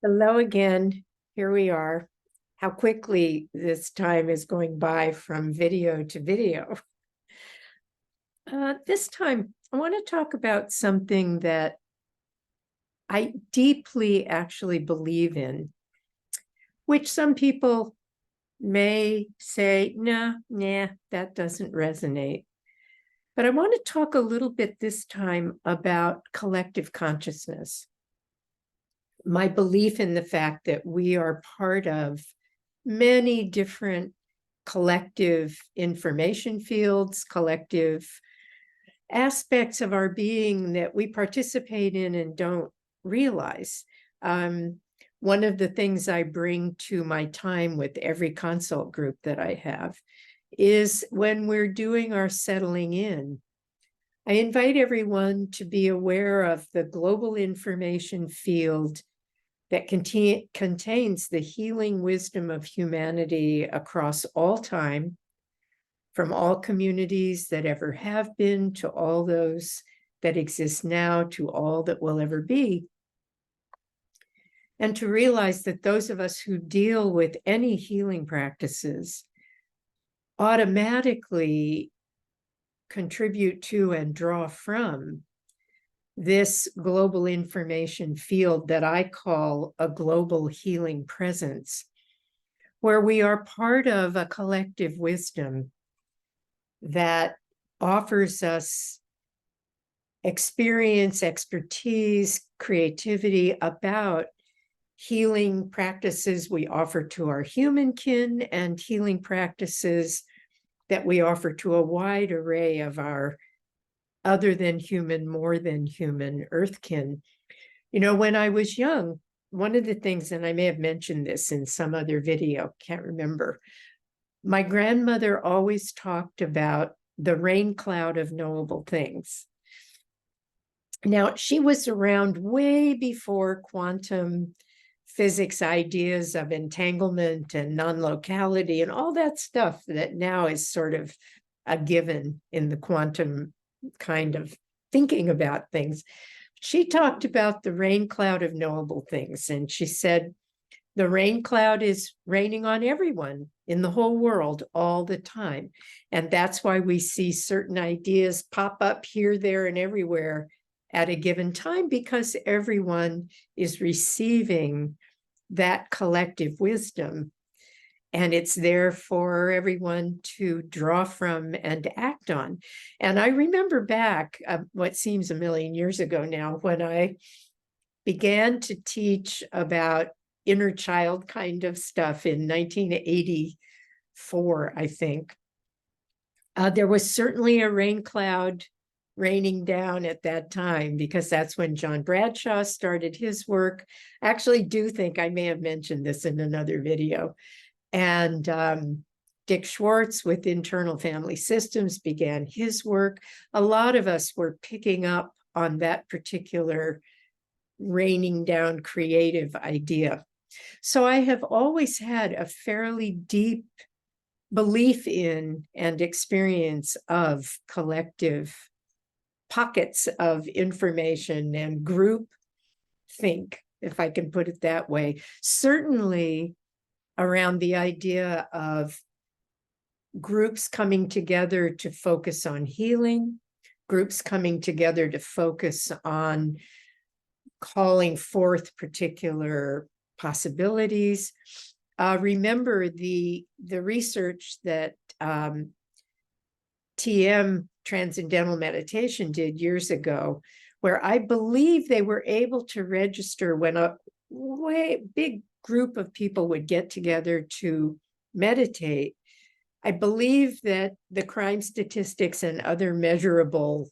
Hello again. Here we are. How quickly this time is going by from video to video. This time, I want to talk about something that I deeply actually believe in, which some people may say, nah, that doesn't resonate. But I want to talk a little bit this time about collective consciousness. My belief in the fact that we are part of many different collective information fields, collective aspects of our being that we participate in and don't realize. One of the things I bring to my time with every consult group that I have is when we're doing our settling in, I invite everyone to be aware of the global information field that contains the healing wisdom of humanity across all time, from all communities that ever have been to all those that exist now to all that will ever be. And to realize that those of us who deal with any healing practices automatically contribute to and draw from this global information field that I call a global healing presence, where we are part of a collective wisdom that offers us experience, expertise, creativity about healing practices we offer to our human kin and healing practices that we offer to a wide array of our other than human, more than human earthkin. You know, when I was young, one of the things, and I may have mentioned this in some other video, can't remember, my grandmother always talked about the rain cloud of knowable things. Now, she was around way before quantum physics ideas of entanglement and non-locality and all that stuff that now is sort of a given in the quantum kind of thinking about things. She talked about the rain cloud of knowable things. And she said, the rain cloud is raining on everyone in the whole world all the time. And that's why we see certain ideas pop up here, there, and everywhere at a given time, because everyone is receiving that collective wisdom. And it's there for everyone to draw from and act on. And I remember back what seems a million years ago now, when I began to teach about inner child kind of stuff in 1984, I think. There was certainly a rain cloud raining down at that time, because that's when John Bradshaw started his work. I actually do think I may have mentioned this in another video. And Dick Schwartz with Internal Family Systems began his work. A lot of us were picking up on that particular raining down creative idea. So I have always had a fairly deep belief in and experience of collective pockets of information and group think, if I can put it that way. Certainly around the idea of groups coming together to focus on healing, groups coming together to focus on calling forth particular possibilities. Remember the research that TM, Transcendental Meditation, did years ago, where I believe they were able to register when a big group of people would get together to meditate. I believe that the crime statistics and other measurable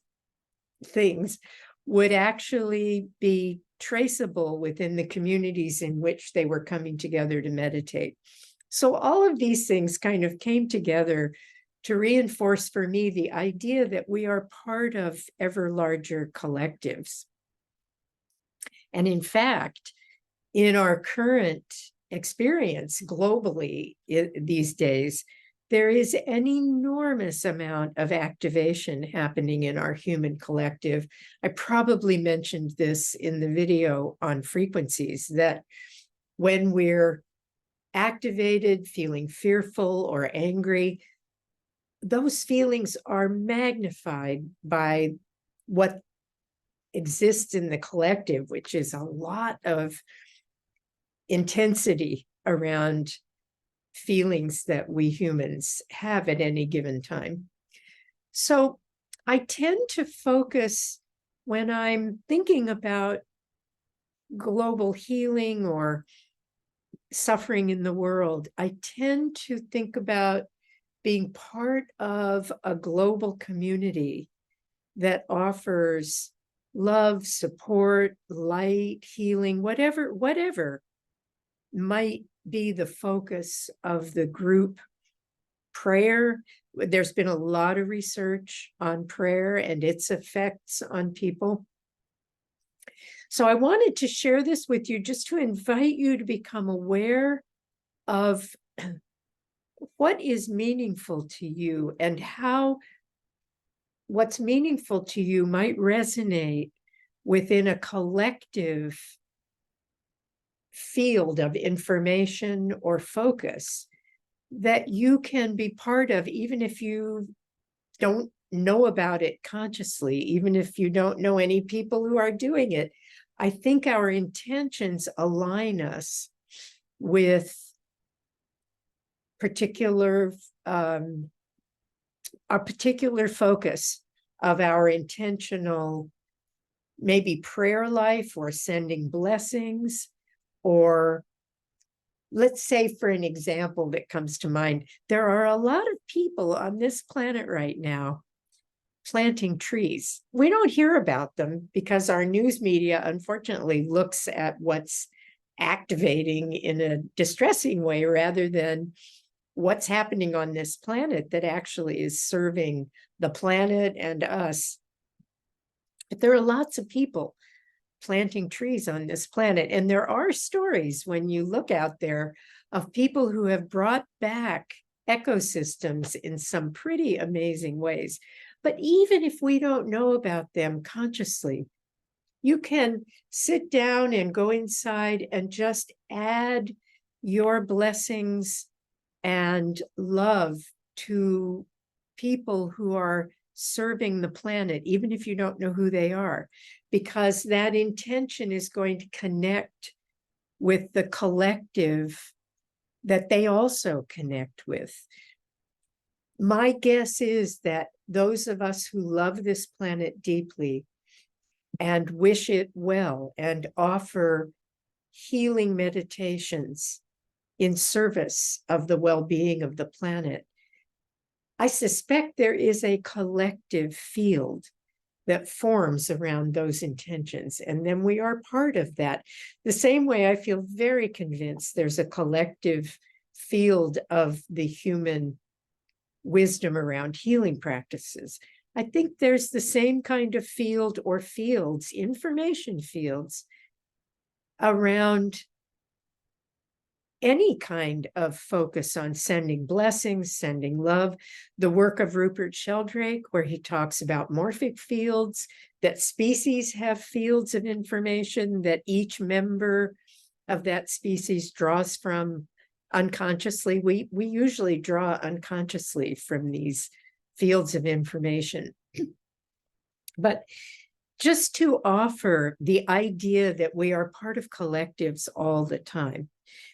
things would actually be traceable within the communities in which they were coming together to meditate. So all of these things kind of came together to reinforce for me the idea that we are part of ever larger collectives. And in fact, in our current experience globally these days, there is an enormous amount of activation happening in our human collective. I probably mentioned this in the video on frequencies, that When we're activated, feeling fearful or angry, those feelings are magnified by what exists in the collective, which is a lot of intensity around feelings that we humans have at any given time. So I tend to focus when I'm thinking about global healing or suffering in the world, I tend to think about being part of a global community that offers love, support, light, healing, whatever might be the focus of the group. Prayer, there's been a lot of research on prayer and its effects on people. So I wanted to share this with you just to invite you to become aware of what is meaningful to you and how what's meaningful to you might resonate within a collective field of information or focus that you can be part of, even if you don't know about it consciously, even if you don't know any people who are doing it. I think our intentions align us with a particular focus of our intentional, maybe prayer life or sending blessings, or let's say, for an example that comes to mind, there are a lot of people on this planet right now planting trees. We don't hear about them because our news media, unfortunately, looks at what's activating in a distressing way rather than what's happening on this planet that actually is serving the planet and us. But there are lots of people planting trees on this planet. And there are stories when you look out there of people who have brought back ecosystems in some pretty amazing ways. But even if we don't know about them consciously, you can sit down and go inside and just add your blessings and love to people who are serving the planet, even if you don't know who they are, because that intention is going to connect with the collective that they also connect with. My guess is that those of us who love this planet deeply and wish it well and offer healing meditations in service of the well-being of the planet, I suspect there is a collective field that forms around those intentions. And then we are part of that. The same way I feel very convinced there's a collective field of the human wisdom around healing practices. I think there's the same kind of field or fields, information fields, around any kind of focus on sending blessings, sending love. The work of Rupert Sheldrake, where he talks about morphic fields, that species have fields of information that each member of that species draws from unconsciously. We usually draw unconsciously from these fields of information. But just to offer the idea that we are part of collectives all the time,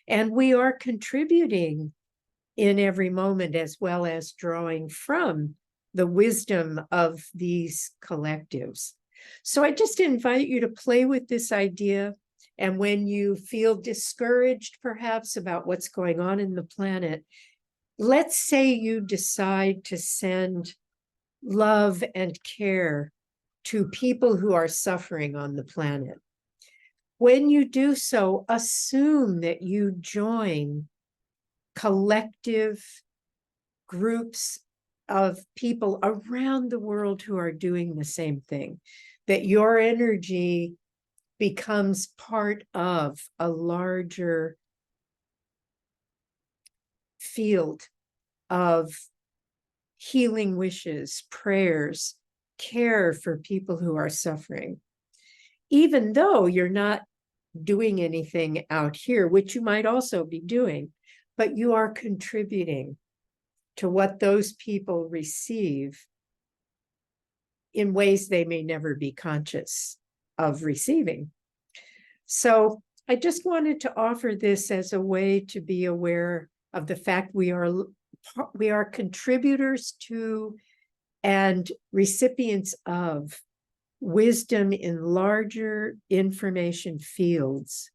and we are contributing in every moment as well as drawing from the wisdom of these collectives. So I just invite you to play with this idea. And when you feel discouraged, perhaps, about what's going on in the planet, let's say you decide to send love and care to people who are suffering on the planet. When you do so, assume that you join collective groups of people around the world who are doing the same thing, that your energy becomes part of a larger field of healing wishes, prayers, care for people who are suffering. Even though you're not doing anything out here, which you might also be doing, but you are contributing to what those people receive in ways they may never be conscious of receiving. So I just wanted to offer this as a way to be aware of the fact we are contributors to and recipients of wisdom in larger information fields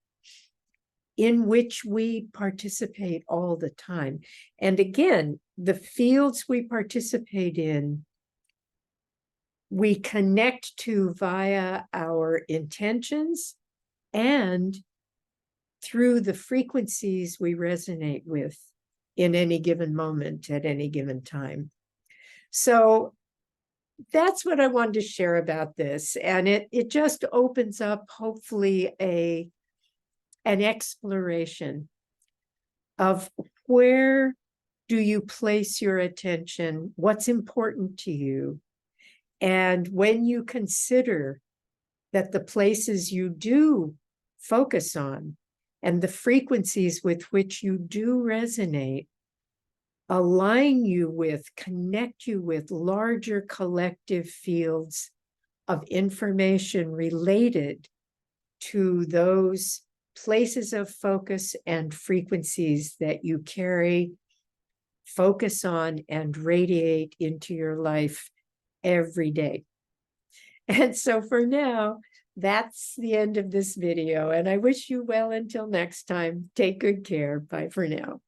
in which we participate all the time. And again, the fields we participate in, we connect to via our intentions and through the frequencies we resonate with in any given moment at any given time. So that's what I wanted to share about this. And it just opens up, hopefully, an exploration of where do you place your attention, what's important to you. And when you consider that the places you do focus on and the frequencies with which you do resonate align you with, connect you with larger collective fields of information related to those places of focus and frequencies that you carry, focus on, and radiate into your life every day. And so for now, that's the end of this video, and I wish you well until next time. Take good care. Bye for now.